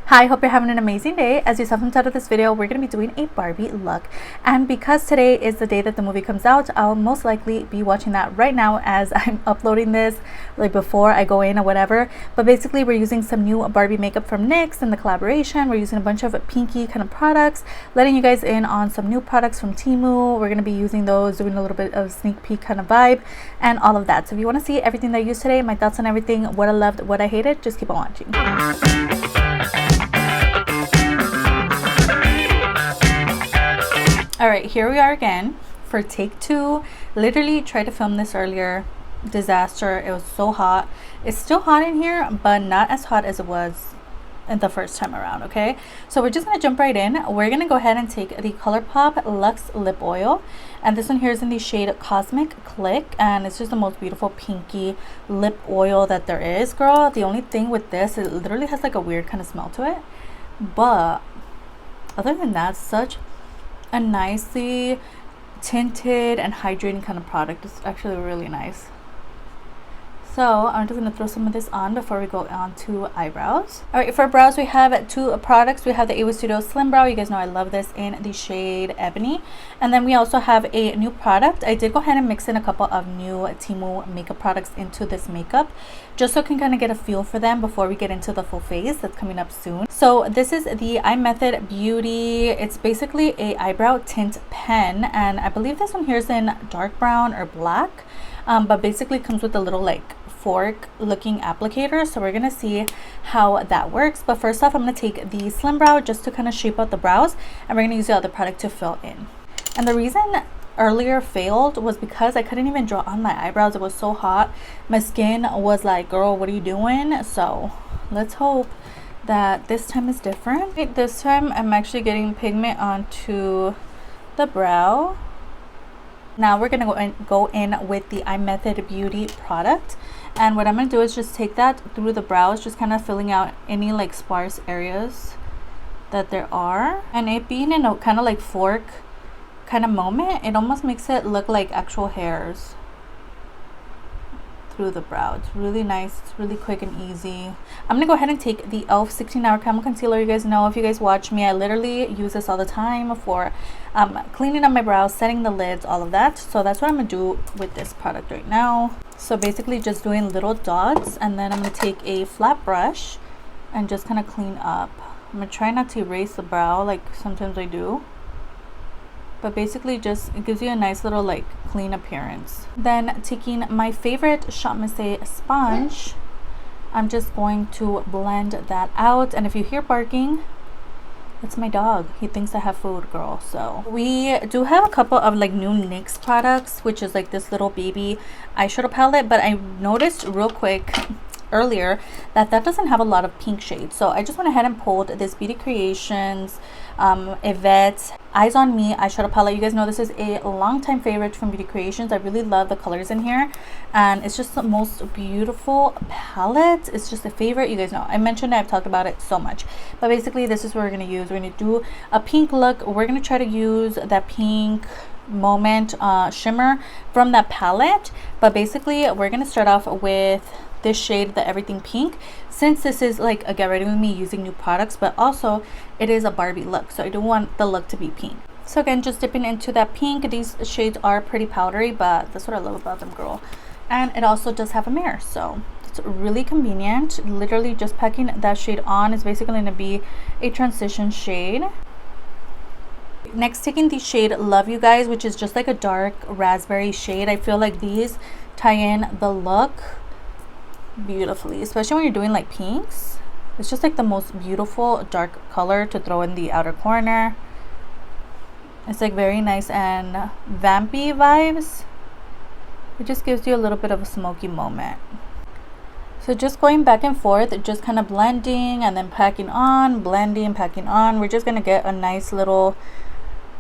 Hi, hope you're having an amazing day. As you saw from the title of this video, we're going to be doing a Barbie look. And because today is the day that the movie comes out, I'll most likely be watching that right now as I'm uploading this, like before I go in or whatever. But basically, we're using some new Barbie makeup from Nyx in the collaboration. We're using a bunch of pinky kind of products, letting you guys in on some new products from Temu. We're going to be using those, doing a little bit of sneak peek kind of vibe and all of that. So if you want to see everything that I used today, my thoughts on everything, what I loved, what I hated, just keep on watching. All right, here we are again for take two. Literally tried to film this earlier. Disaster. It was so hot. It's still hot in here, but not as hot as it was in the first time around. Okay, so we're just gonna jump right in. We're gonna go ahead and take the Colourpop Lux lip oil, and this one here is in the shade Cosmic Clique, and it's just the most beautiful pinky lip oil that there is, girl. The only thing with this, it literally has like a weird kind of smell to it, but other than that, such a nicely tinted and hydrating kind of product. It's actually really nice. So I'm just going to throw some of this on before we go on to eyebrows. All right, for brows we have two products. We have the Ewa Studio Slim Brow. You guys know I love this in the shade Ebony. And then we also have a new product. I did go ahead and mix in a couple of new Temu makeup products into this makeup, just so I can kind of get a feel for them before we get into the full face that's coming up soon. So this is the iMethod Beauty. It's basically a eyebrow tint pen, and I believe this one here is in dark brown or black, but basically comes with a little like fork looking applicator. So we're gonna see how that works, but first off I'm gonna take the Slim Brow just to kind of shape out the brows, and we're gonna use the other product to fill in. And the reason earlier failed was because I couldn't even draw on my eyebrows. It was so hot. My skin was like, girl, what are you doing? So let's hope that this time is different. Okay, this time I'm actually getting pigment onto the brow. Now we're gonna go in with the iMethod Beauty product, and what I'm gonna do is just take that through the brows, just kind of filling out any like sparse areas that there are. And it being in a kind of like fork kind of moment, it almost makes it look like actual hairs through the brow. It's really nice. It's really quick and easy. I'm gonna go ahead and take the e.l.f. 16-hour camo concealer. You guys know, if you guys watch me, I literally use this all the time for cleaning up my brows, setting the lids, all of that. So that's what I'm gonna do with this product right now. So basically just doing little dots, and then I'm gonna take a flat brush and just kind of clean up. I'm gonna try not to erase the brow like sometimes I do, but basically just it gives you a nice little like clean appearance. Then taking my favorite Shot Mercier sponge, I'm just going to blend that out. And if you hear barking, it's my dog. He thinks I have food, girl. So we do have a couple of like new Nyx products, which is like this little baby eyeshadow palette, but I noticed real quick earlier that doesn't have a lot of pink shades. So I just went ahead and pulled this Beauty Creations Evette Eyes on Me eyeshadow palette. You guys know this is a long-time favorite from Beauty Creations. I really love the colors in here, and it's just the most beautiful palette. It's just a favorite. You guys know I mentioned it, I've talked about it so much, but basically this is what we're going to use. We're going to do a pink look. We're going to try to use that pink moment shimmer from that palette, but basically we're going to start off with this shade, the Everything Pink, since this is like a get ready with me using new products, but also it is a Barbie look, so I do want the look to be pink. So again, just dipping into that pink. These shades are pretty powdery, but that's what I love about them, girl. And it also does have a mirror, so it's really convenient. Literally just packing that shade on is basically going to be a transition shade. Next, taking the shade Love You Guys, which is just like a dark raspberry shade. I feel like these tie in the look beautifully, especially when you're doing like pinks. It's just like the most beautiful dark color to throw in the outer corner. It's like very nice and vampy vibes. It just gives you a little bit of a smoky moment. So just going back and forth, just kind of blending and then packing on, blending, packing on. We're just gonna get a nice little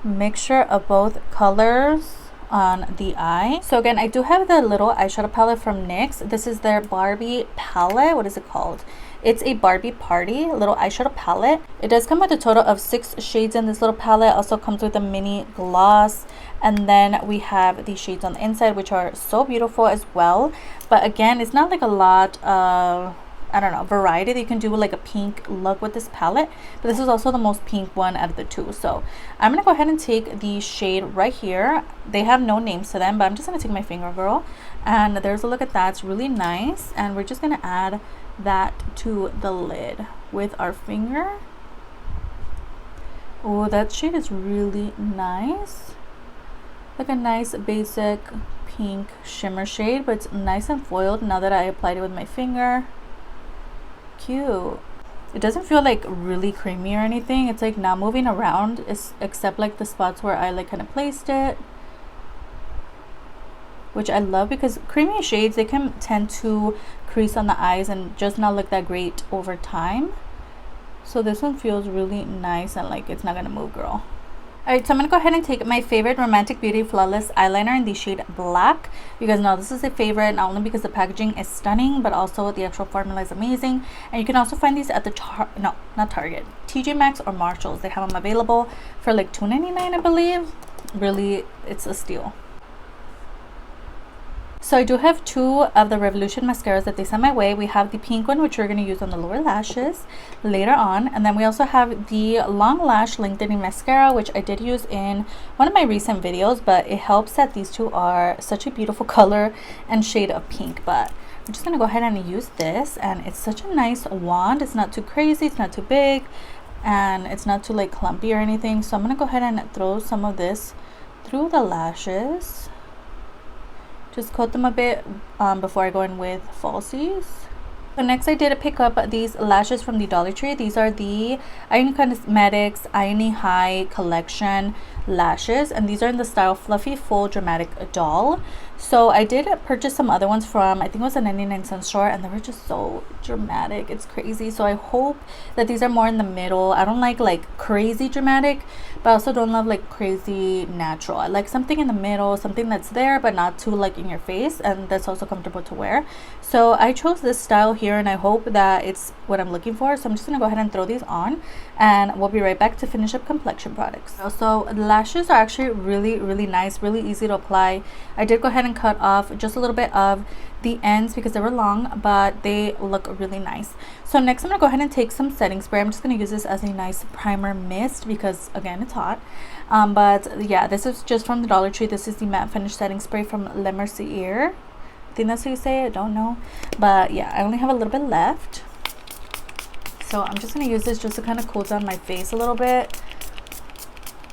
mixture of both colors on the eye. So again, I do have the little eyeshadow palette from Nyx. This is their Barbie palette. What is it called? It's a Barbie Party little eyeshadow palette. It does come with a total of 6 shades in this little palette. Also comes with a mini gloss, and then we have the shades on the inside, which are so beautiful as well. But again, it's not like a lot of I don't know, variety that you can do like a pink look with this palette, but this is also the most pink one out of the two. So I'm gonna go ahead and take the shade right here. They have no names to them, but I'm just gonna take my finger, girl, and there's a look at that. It's really nice, and we're just gonna add that to the lid with our finger. Oh, that shade is really nice, like a nice basic pink shimmer shade, but it's nice and foiled now that I applied it with my finger. Cute. It doesn't feel like really creamy or anything. It's like not moving around, except like the spots where I like kind of placed it, which I love, because creamy shades, they can tend to crease on the eyes and just not look that great over time. So this one feels really nice and like it's not gonna move, girl. Alright, so I'm going to go ahead and take my favorite Romantic Beauty Flawless Eyeliner in the shade Black. You guys know this is a favorite, not only because the packaging is stunning, but also the actual formula is amazing. And you can also find these at the not Target, TJ Maxx or Marshalls. They have them available for like $2.99, I believe. Really, it's a steal. So I do have two of the Revolution mascaras that they sent my way. We have the pink one, which we're going to use on the lower lashes later on. And then we also have the long lash lengthening mascara, which I did use in one of my recent videos. But it helps that these two are such a beautiful color and shade of pink. But I'm just going to go ahead and use this. And it's such a nice wand. It's not too crazy. It's not too big. And it's not too like clumpy or anything. So I'm going to go ahead and throw some of this through the lashes. Just coat them a bit before I go in with falsies. So next I did pick up these lashes from the Dollar Tree. These are the Ioni Cosmetics Ioni High Collection lashes, and these are in the style Fluffy Full Dramatic Doll. So I did purchase some other ones from, I think it was a 99-cent store, and they were just so dramatic. It's crazy. So I hope that these are more in the middle. I don't like crazy dramatic, but I also don't love like crazy natural. I like something in the middle, something that's there but not too like in your face, and that's also comfortable to wear. So I chose this style here, and I hope that it's what I'm looking for. So I'm just gonna go ahead and throw these on, and we'll be right back to finish up complexion products. Also, the lashes are actually really nice, really easy to apply. I did go ahead and cut off just a little bit of the ends because they were long, but they look really nice. So next I'm gonna go ahead and take some setting spray. I'm just gonna use this as a nice primer mist because again it's hot. But yeah, this is just from the Dollar Tree. This is the matte finish setting spray from Mercier. I think that's how you say it, I don't know. But yeah, I only have a little bit left. So I'm just gonna use this just to kind of cool down my face a little bit.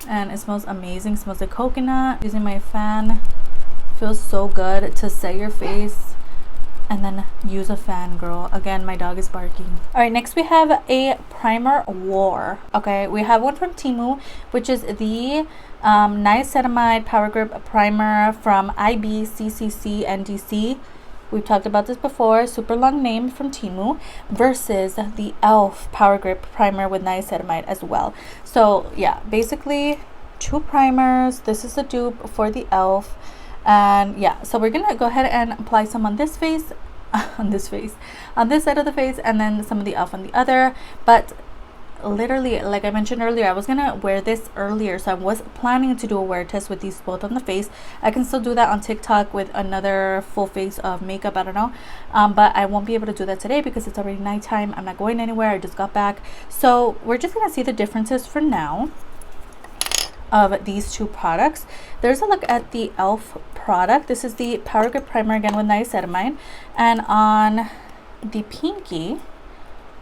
And it smells amazing. It smells like coconut. Using my fan. Feels so good to set your face and then use a fan, girl. Again, my dog is barking. All right, next we have a primer war. Okay, we have one from Temu, which is the niacinamide power grip primer from IBCCC NDC. We've talked about this before. Super long name from Temu, versus the e.l.f. power grip primer with niacinamide as well. So yeah, basically two primers. This is the dupe for the e.l.f. And yeah, so we're gonna go ahead and apply some on this face, on this side of the face, and then some of the e.l.f. on the other. But literally, like I mentioned earlier, I was gonna wear this earlier, so I was planning to do a wear test with these both on the face. I can still do that on TikTok with another full face of makeup, I don't know, but I won't be able to do that today because it's already nighttime. I'm not going anywhere, I just got back. So we're just gonna see the differences for now of these two products. There's a look at the e.l.f. product. This is the power grip primer again with niacinamide, and on the pinky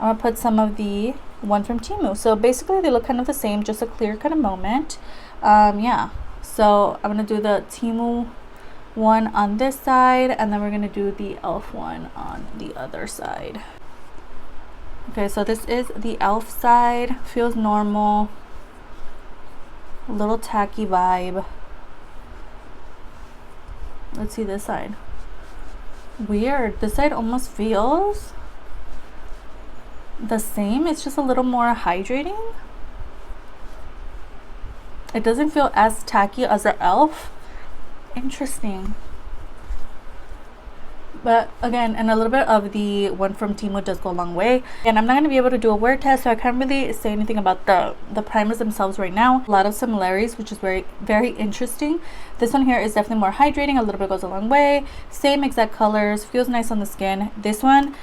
I'm gonna put some of the one from Temu. So basically they look kind of the same, just a clear kind of moment. Yeah, so I'm gonna do the Temu one on this side, and then we're gonna do the e.l.f. one on the other side. Okay, so this is the e.l.f. side. Feels normal, a little tacky vibe. Let's see this side. Weird, this side almost feels the same. It's just a little more hydrating. It doesn't feel as tacky as the e.l.f. Interesting. But again, and a little bit of the one from Temu does go a long way. And I'm not going to be able to do a wear test, so I can't really say anything about the primers themselves right now. A lot of similarities, which is very interesting. This one here is definitely more hydrating, a little bit goes a long way. Same exact colors, feels nice on the skin. This one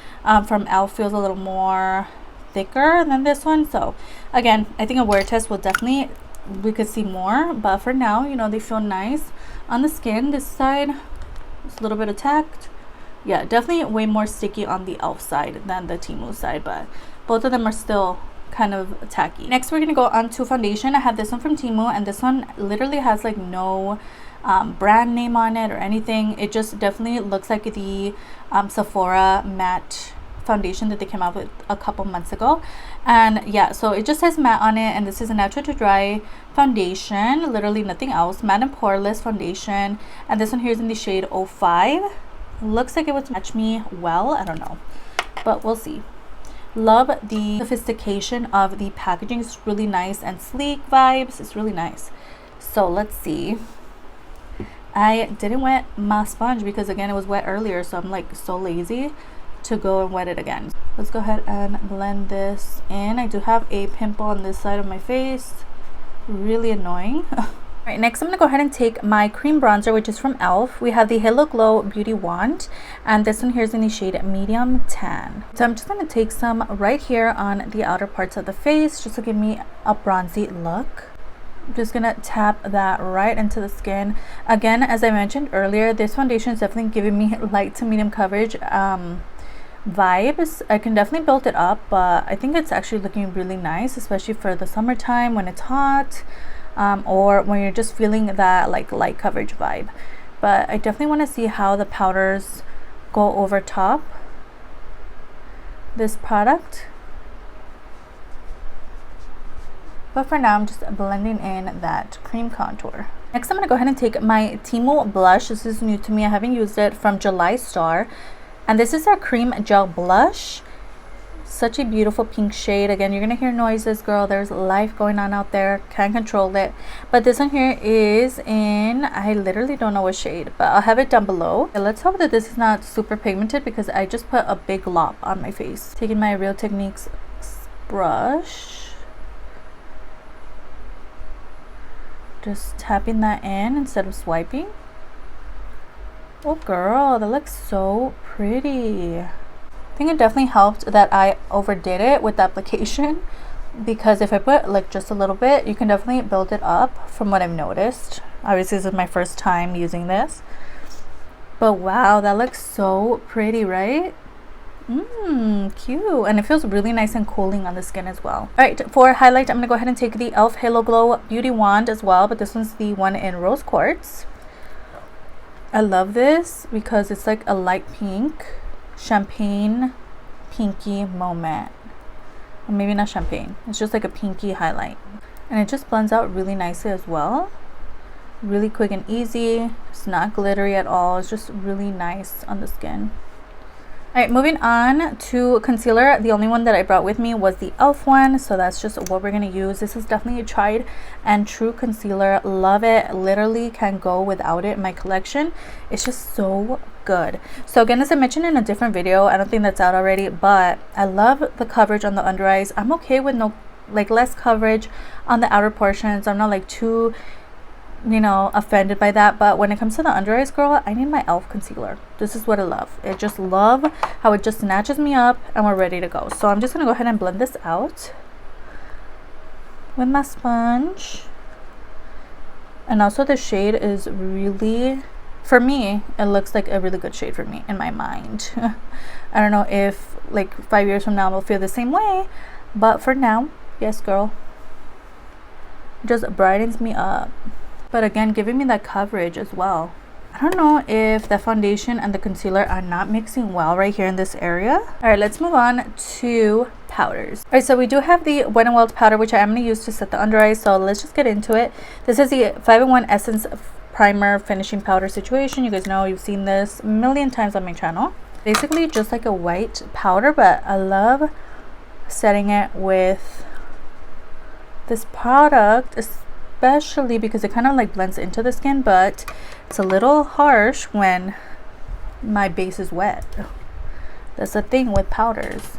from e.l.f. feels a little more thicker than this one. So again, I think a wear test will definitely, we could see more, but for now, you know, they feel nice on the skin. This side is a little bit attacked. Yeah, definitely way more sticky on the e.l.f. side than the Temu side, but both of them are still kind of tacky. Next, we're gonna go on to foundation. I have this one from Temu, and this one literally has like no brand name on it or anything. It just definitely looks like the Sephora matte foundation that they came out with a couple months ago. And yeah, so it just says matte on it, and this is a natural to dry foundation, literally nothing else. Matte and poreless foundation, and this one here is in the shade 05. Looks like it would match me well, I don't know, but we'll see. Love the sophistication of the packaging. It's really nice and sleek vibes. It's really nice. So let's see. I didn't wet my sponge because again it was wet earlier, so I'm like so lazy to go and wet it again. Let's go ahead and blend this in. I do have a pimple on this side of my face, really annoying. Alright, next I'm going to go ahead and take my cream bronzer, which is from e.l.f. We have the Halo Glow Beauty Wand, and this one here is in the shade Medium Tan. So I'm just going to take some right here on the outer parts of the face just to give me a bronzy look. I'm just going to tap that right into the skin. Again, as I mentioned earlier, this foundation is definitely giving me light to medium coverage vibes. I can definitely build it up, but I think it's actually looking really nice, especially for the summertime when it's hot. Or when you're just feeling that like light coverage vibe. But I definitely want to see how the powders go over top this product. But for now, I'm just blending in that cream contour. Next, I'm going to go ahead and take my Temu blush. This is new to me. I haven't used it, from July Star. And this is our cream gel blush. Such a beautiful pink shade. Again, you're gonna hear noises, girl. There's life going on out there. Can't control it. But this one here is in, I literally don't know what shade, but I'll have it down below. Okay, let's hope that this is not super pigmented because I just put a big glop on my face. Taking my Real Techniques brush, just tapping that in instead of swiping. Oh girl, that looks so pretty. I think it definitely helped that I overdid it with the application, because if I put like just a little bit, you can definitely build it up from what I've noticed. Obviously this is my first time using this, but wow, that looks so pretty, right? Cute, and it feels really nice and cooling on the skin as well. All right, for highlight, I'm gonna go ahead and take the e.l.f. Halo Glow Beauty Wand as well, but this one's the one in rose quartz. I love this because it's like a light pink, champagne pinky moment, or maybe not champagne, it's just like a pinky highlight, and it just blends out really nicely as well. Really quick and easy. It's not glittery at all. It's just really nice on the skin. All right, moving on to concealer. The only one that I brought with me was the e.l.f. one, so that's just what we're gonna use. This is definitely a tried and true concealer. Love it. Literally can't go without it in my collection. It's just so good. So again, as I mentioned in a different video, I don't think that's out already, but I love the coverage on the under eyes. I'm okay with less coverage on the outer portions. I'm not like too, you know, offended by that, but when it comes to the under eyes, girl, I need my e.l.f. concealer. This is what I love. I just love how it just snatches me up and we're ready to go. So I'm just gonna go ahead and blend this out with my sponge. And also the shade is really, for me, it looks like a really good shade for me in my mind. I don't know if like 5 years from now I'll feel the same way, but for now, yes girl, it just brightens me up. But again, giving me that coverage as well. I don't know if the foundation and the concealer are not mixing well right here in this area. All right, let's move on to powders. All right, so we do have the Wet n Wild powder, which I am going to use to set the under eyes. So let's just get into it. This is the 5-in-1 Essence Primer Finishing Powder situation. You guys know, you've seen this a million times on my channel. Basically just like a white powder, but I love setting it with this product, especially because it kind of like blends into the skin, but it's a little harsh when my base is wet. That's the thing with powders.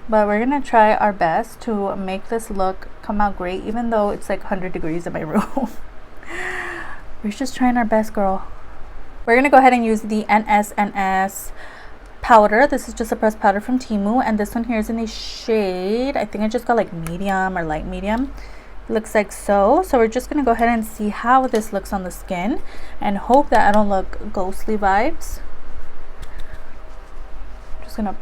But we're gonna try our best to make this look come out great, even though it's like 100 degrees in my room. We're just trying our best, girl. We're gonna go ahead and use the NSNS powder. This is just a pressed powder from Temu, and this one here is in the shade, I think I just got like medium or light medium. Looks like so. So we're just gonna go ahead and see how this looks on the skin and hope that I don't look ghostly vibes. Just gonna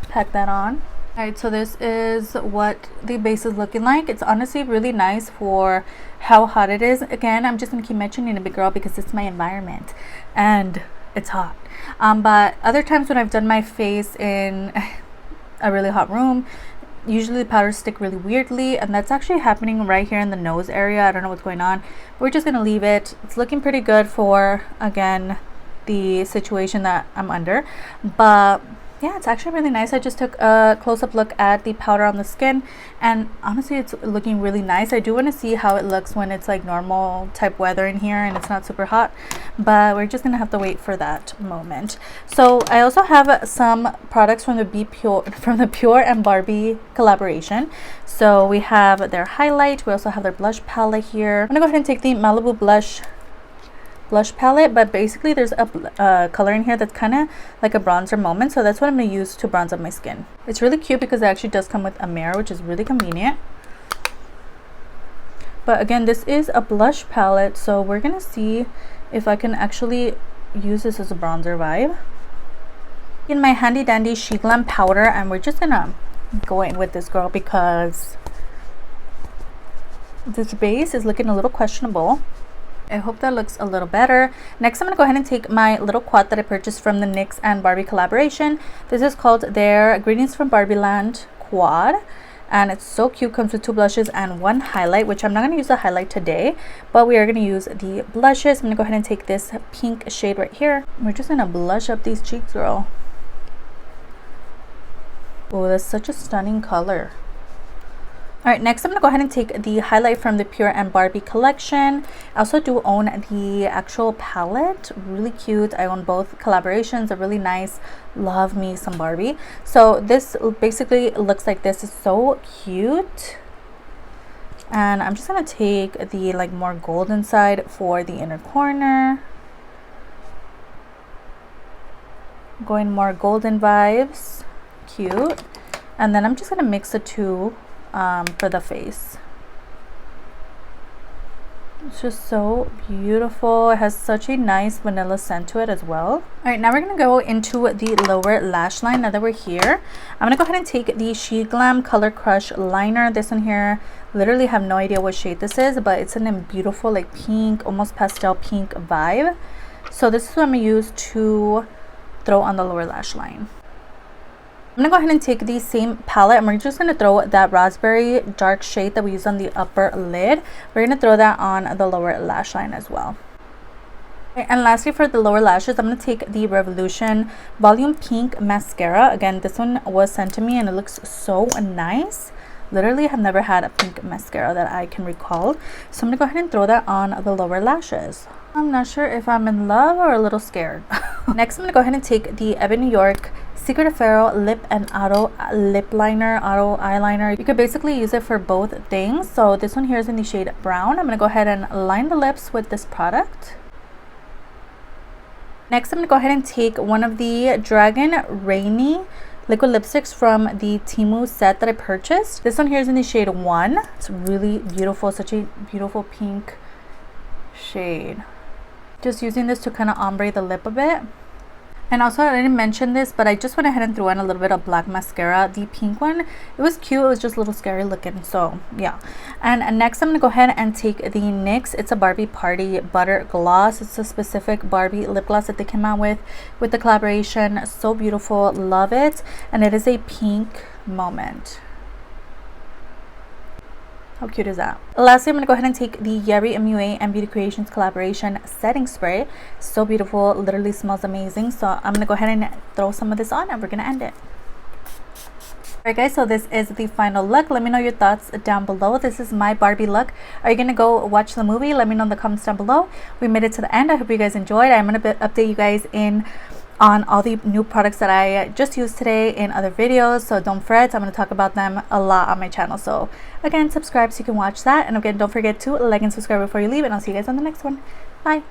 pack that on. Alright, so this is what the base is looking like. It's honestly really nice for how hot it is. Again, I'm just gonna keep mentioning it, big girl, because it's my environment and it's hot. But other times when I've done my face in a really hot room, usually the powders stick really weirdly, and that's actually happening right here in the nose area. I don't know what's going on. We're just gonna leave it. It's looking pretty good for, again, the situation that I'm under. But yeah, it's actually really nice. I just took a close-up look at the powder on the skin, and honestly it's looking really nice. I do want to see how it looks when it's like normal type weather in here and it's not super hot, but we're just gonna have to wait for that moment. So I also have some products from the Pure and Barbie collaboration. So we have their highlight, we also have their blush palette here. I'm gonna go ahead and take the Malibu blush palette, but basically there's a color in here that's kind of like a bronzer moment, so that's what I'm going to use to bronze up my skin. It's really cute because it actually does come with a mirror, which is really convenient. But again, this is a blush palette, so we're going to see if I can actually use this as a bronzer vibe. In my handy dandy She Glam powder, and we're just gonna go in with this, girl, because this base is looking a little questionable. I hope that looks a little better. Next, I'm going to go ahead and take my little quad that I purchased from the Nyx and Barbie collaboration. This is called their Greetings from Barbie Land quad, and it's so cute. Comes with 2 blushes and 1 highlight, which I'm not going to use the highlight today, but we are going to use the blushes. I'm going to go ahead and take this pink shade right here. We're just going to blush up these cheeks, girl. Oh, that's such a stunning color. Alright, next I'm going to go ahead and take the highlight from the Pure and Barbie collection. I also do own the actual palette. Really cute. I own both collaborations. They're really nice. Love me some Barbie. So this basically looks like this. Is so cute. And I'm just going to take the like more golden side for the inner corner. Going more golden vibes. Cute. And then I'm just going to mix the two for the face. It's just so beautiful. It has such a nice vanilla scent to it as well. Alright, now we're going to go into the lower lash line. Now that we're here, I'm going to go ahead and take the She Glam Color Crush liner. This one here, literally have no idea what shade this is, but it's in a beautiful like pink, almost pastel pink vibe. So this is what I'm going to use to throw on the lower lash line. I'm going to go ahead and take the same palette, and we're just going to throw that raspberry dark shade that we used on the upper lid. We're going to throw that on the lower lash line as well. Okay, and lastly, for the lower lashes, I'm going to take the Revolution Volume Pink Mascara. Again, this one was sent to me and it looks so nice. Literally have never had a pink mascara that I can recall. So I'm going to go ahead and throw that on the lower lashes. I'm not sure if I'm in love or a little scared. Next, I'm going to go ahead and take the Ebony York Secret Affairs Lip and Auto Lip Liner, Auto Eyeliner. You could basically use it for both things. So this one here is in the shade Brown. I'm going to go ahead and line the lips with this product. Next, I'm going to go ahead and take one of the Dragon Rainy liquid lipsticks from the Temu set that I purchased. This one here is in the shade 1. It's really beautiful, such a beautiful pink shade. Just using this to kind of ombre the lip a bit. And also, I didn't mention this, but I just went ahead and threw in a little bit of black mascara. The pink one, it was cute. It was just a little scary looking. So yeah. And next, I'm going to go ahead and take the NYX It's a Barbie Party Butter Gloss. It's a specific Barbie lip gloss that they came out with the collaboration. So beautiful. Love it. And it is a pink moment. How cute is that? Lastly, I'm going to go ahead and take the Yeri MUA and Beauty Creations collaboration setting spray. So beautiful. Literally smells amazing. So I'm going to go ahead and throw some of this on and we're going to end it. Alright guys, so this is the final look. Let me know your thoughts down below. This is my Barbie look. Are you gonna go watch the movie? Let me know in the comments down below. We made it to the end. I hope you guys enjoyed. I'm gonna update you guys on all the new products that I just used today in other videos, so don't fret. I'm going to talk about them a lot on my channel. So again, subscribe so you can watch that, and again, don't forget to like and subscribe before you leave, and I'll see you guys on the next one. Bye.